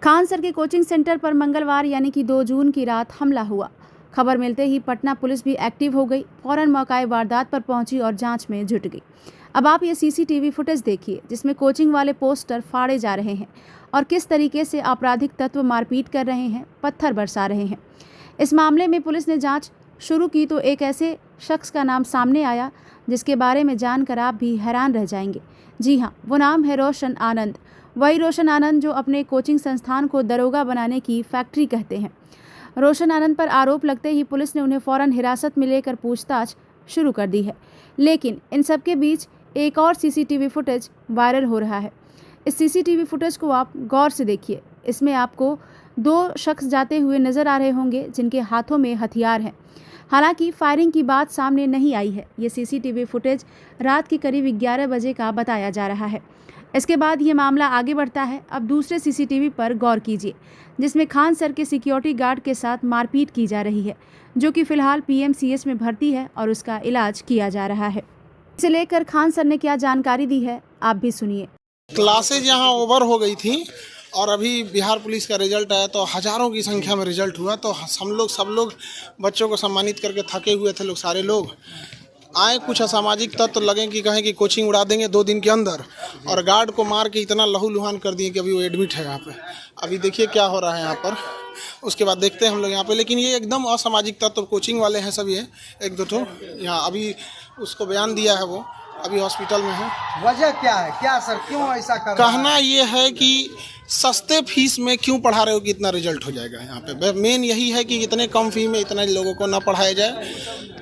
खानसर के coaching centre पर मंगलवार यानी कि 2 जून की रात हमला हुआ। खबर मिलते ही पटना पुलिस भी एक्टिव हो गई, फौरन मौके वारदात पर पहुंची और जांच में जुट गई। अब आप ये सीसीटीवी फुटेज देखिए जिसमें कोचिंग वाले पोस्टर फाड़े जा रहे हैं और किस तरीके से आपराधिक तत्व मारपीट कर रहे हैं, पत्थर बरसा रहे हैं। इस मामले में पुलिस ने जांच शुरू की तो एक ऐसे शख्स का नाम सामने आया जिसके बारे में जानकर आप भी हैरान रह जाएंगे। जी हाँ, वो नाम है रोशन आनंद। वही रोशन आनंद जो अपने कोचिंग संस्थान को दरोगा बनाने की फैक्ट्री कहते हैं। रोशन आनंद पर आरोप लगते ही पुलिस ने उन्हें फौरन हिरासत में लेकर पूछताछ शुरू कर दी है। लेकिन इन सब के बीच एक और सीसीटीवी फुटेज वायरल हो रहा है। इस सीसीटीवी फुटेज को आप गौर से देखिए। इसमें आपको 2 शख्स जाते हुए नजर आ रहे होंगे जिनके हाथों में हथियार हैं। हालांकि फायरिंग की बात सामने नहीं आई है। ये सीसीटीवी फुटेज रात के करीब 11 बजे का बताया जा रहा है। इसके बाद ये मामला आगे बढ़ता है। अब दूसरे सीसीटीवी पर गौर कीजिए जिसमें खानसर के सिक्योरिटी गार्ड के साथ मारपीट की जा रही है, जो कि फिलहाल पीएमसीएच में भर्ती है और उसका इलाज किया जा रहा है। इसे लेकर खानसर ने क्या जानकारी दी है, आप भी सुनिए। क्लासेज यहाँ ओवर हो गई थी और अभी बिहार पुलिस का रिजल्ट आया तो हज़ारों की संख्या में रिजल्ट हुआ। तो हम सब लोग बच्चों को सम्मानित करके थके हुए थे लोग, सारे लोग आए। कुछ असामाजिक तत्व लगे कि कहें कि कोचिंग उड़ा देंगे 2 दिन के अंदर, और गार्ड को मार के इतना लहूलुहान कर दिए कि अभी वो एडमिट है यहाँ पे। अभी देखिए क्या हो रहा है यहाँ पर, उसके बाद देखते हैं हम लोग यहाँ पे। लेकिन ये एकदम असामाजिक तत्व कोचिंग वाले हैं सब, ये 1-2 ठो यहाँ अभी उसको बयान दिया है, वो अभी हॉस्पिटल में है। वजह क्या है, क्या सर, क्यों ऐसा कर रहा है? कहना ये है कि सस्ते फीस में क्यों पढ़ा रहे हो कि इतना रिजल्ट हो जाएगा यहाँ पे। मेन यही है कि इतने कम फी में इतने लोगों को ना पढ़ाया जाए।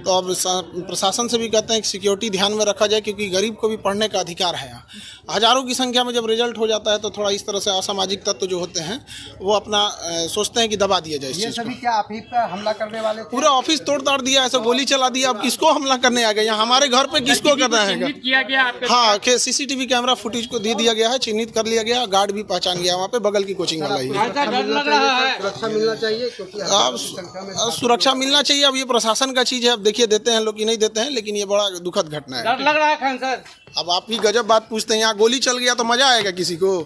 तो अब प्रशासन से भी कहते हैं कि सिक्योरिटी ध्यान में रखा जाए, क्योंकि गरीब को भी पढ़ने का अधिकार है। यहाँ हज़ारों की संख्या में जब रिजल्ट हो जाता है तो थोड़ा इस तरह से असामाजिक तत्व जो होते हैं वो अपना सोचते हैं कि दबा दिया जाए। ये सभी क्या आप ही पर हमला करने वाले थे? पूरा ऑफिस तोड़ ताड़ दिया, ऐसा गोली चला दिया। अब किसको हमला करने आ गए यहाँ, हमारे घर पे किसको करना है? हाँ, सीसीटीवी कैमरा फुटेज को दे दिया गया है, चिन्हित कर लिया गया, गार्ड भी पहचान गया वहाँ पे, बगल की कोचिंग वाला ही है। सुरक्षा मिलना चाहिए, क्योंकि अब सुरक्षा मिलना चाहिए। अब ये प्रशासन का चीज़ है, अब देखिए देते हैं लोग कि नहीं देते हैं, लेकिन ये बड़ा दुखद घटना है। डर लग रहा है खान सर। अब आप ही गजब बात पूछते हैं, यहाँ गोली चल गया तो मजा आएगा किसी को?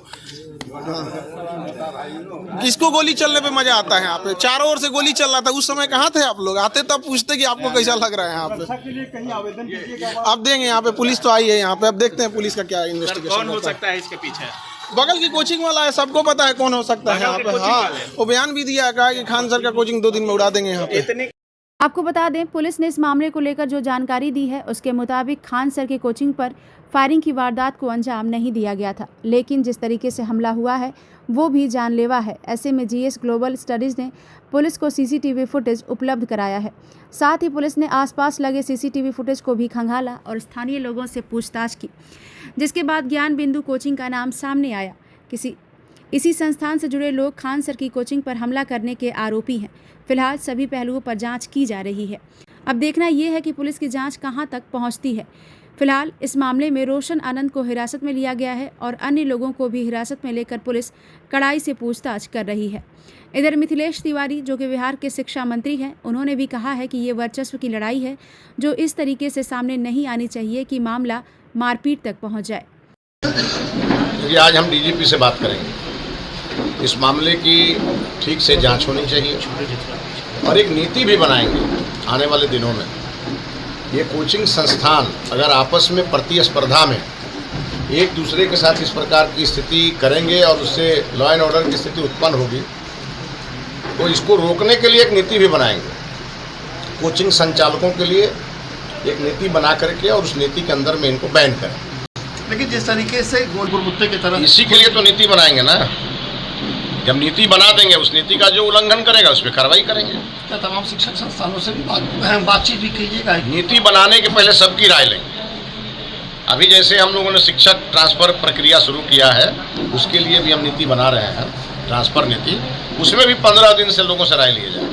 किसको गोली चलने पे मजा आता है? यहाँ पे चारों ओर से गोली चल रहा था, उस समय कहाँ थे आप लोग? आते तब पूछते कि आपको कैसा लग रहा है यहाँ पे। अब देंगे, यहाँ पे पुलिस तो आई है यहाँ पे, अब देखते हैं पुलिस का क्या इन्वेस्टिगेशन कौन हो सकता है इसके पीछे। बगल की कोचिंग वाला है, सबको पता है कौन हो सकता है यहाँ पे। हाँ, वो बयान भी दिया है, कहा कि खानसर का कोचिंग 2 दिन में उड़ा देंगे यहाँ पे। आपको बता दें, पुलिस ने इस मामले को लेकर जो जानकारी दी है उसके मुताबिक खानसर के कोचिंग पर फायरिंग की वारदात को अंजाम नहीं दिया गया था, लेकिन जिस तरीके से हमला हुआ है वो भी जानलेवा है। ऐसे में जीएस ग्लोबल स्टडीज़ ने पुलिस को सीसीटीवी फुटेज उपलब्ध कराया है। साथ ही पुलिस ने आसपास लगे सीसीटीवी फुटेज को भी खंगाला और स्थानीय लोगों से पूछताछ की, जिसके बाद ज्ञान बिंदु कोचिंग का नाम सामने आया। इसी संस्थान से जुड़े लोग खानसर की कोचिंग पर हमला करने के आरोपी हैं। फिलहाल सभी पहलुओं पर जांच की जा रही है। अब देखना यह है कि पुलिस की जांच कहां तक पहुंचती है। फिलहाल इस मामले में रोशन आनंद को हिरासत में लिया गया है और अन्य लोगों को भी हिरासत में लेकर पुलिस कड़ाई से पूछताछ कर रही है। इधर मिथिलेश तिवारी, जो कि बिहार के शिक्षा मंत्री हैं, उन्होंने भी कहा है कि ये वर्चस्व की लड़ाई है जो इस तरीके से सामने नहीं आनी चाहिए कि मामला मारपीट तक पहुँच जाए। आज हम डीजीपी से बात करेंगे। इस मामले की ठीक से जांच होनी चाहिए और एक नीति भी बनाएंगे आने वाले दिनों में। ये कोचिंग संस्थान अगर आपस में प्रतिस्पर्धा में एक दूसरे के साथ इस प्रकार की स्थिति करेंगे और उससे लॉ एंड ऑर्डर की स्थिति उत्पन्न होगी, तो इसको रोकने के लिए एक नीति भी बनाएंगे। कोचिंग संचालकों के लिए एक नीति बना करके और उस नीति के अंदर में इनको बैन करें। लेकिन जिस तरीके से गोलपुर मुद्दे की तरह, इसी के लिए तो नीति बनाएंगे ना। जब नीति बना देंगे, उस नीति का जो उल्लंघन करेगा उस पर कार्रवाई करेंगे। क्या तमाम शिक्षक संस्थानों से भी बातचीत भी कीजिएगा? नीति बनाने के पहले सबकी राय लेंगे। अभी जैसे हम लोगों ने शिक्षक ट्रांसफर प्रक्रिया शुरू किया है, उसके लिए भी हम नीति बना रहे हैं, ट्रांसफर नीति। उसमें भी 15 दिन से लोगों से राय लिए जाए।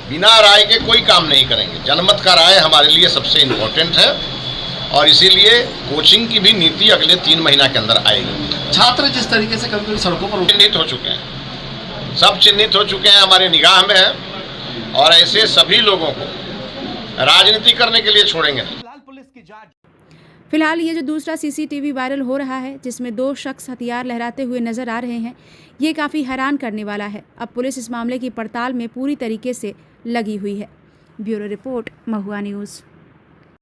बिना राय के कोई काम नहीं करेंगे। जनमत का राय हमारे लिए सबसे इम्पोर्टेंट है और इसीलिए कोचिंग की भी नीति अगले 3 महीना के अंदर आएगी। छात्र जिस तरीके से कभी सड़कों पर चिन्हित हो चुके हैं, सब चिन्हित हो चुके हैं, हमारे निगाह में है और ऐसे सभी लोगों को राजनीति करने के लिए छोड़ेंगे नहीं। फिलहाल ये जो दूसरा सीसीटीवी वायरल हो रहा है जिसमें 2 शख्स हथियार लहराते हुए नजर आ रहे हैं, ये काफ़ी हैरान करने वाला है। अब पुलिस इस मामले की पड़ताल में पूरी तरीके से लगी हुई है। ब्यूरो रिपोर्ट, महुआ न्यूज़।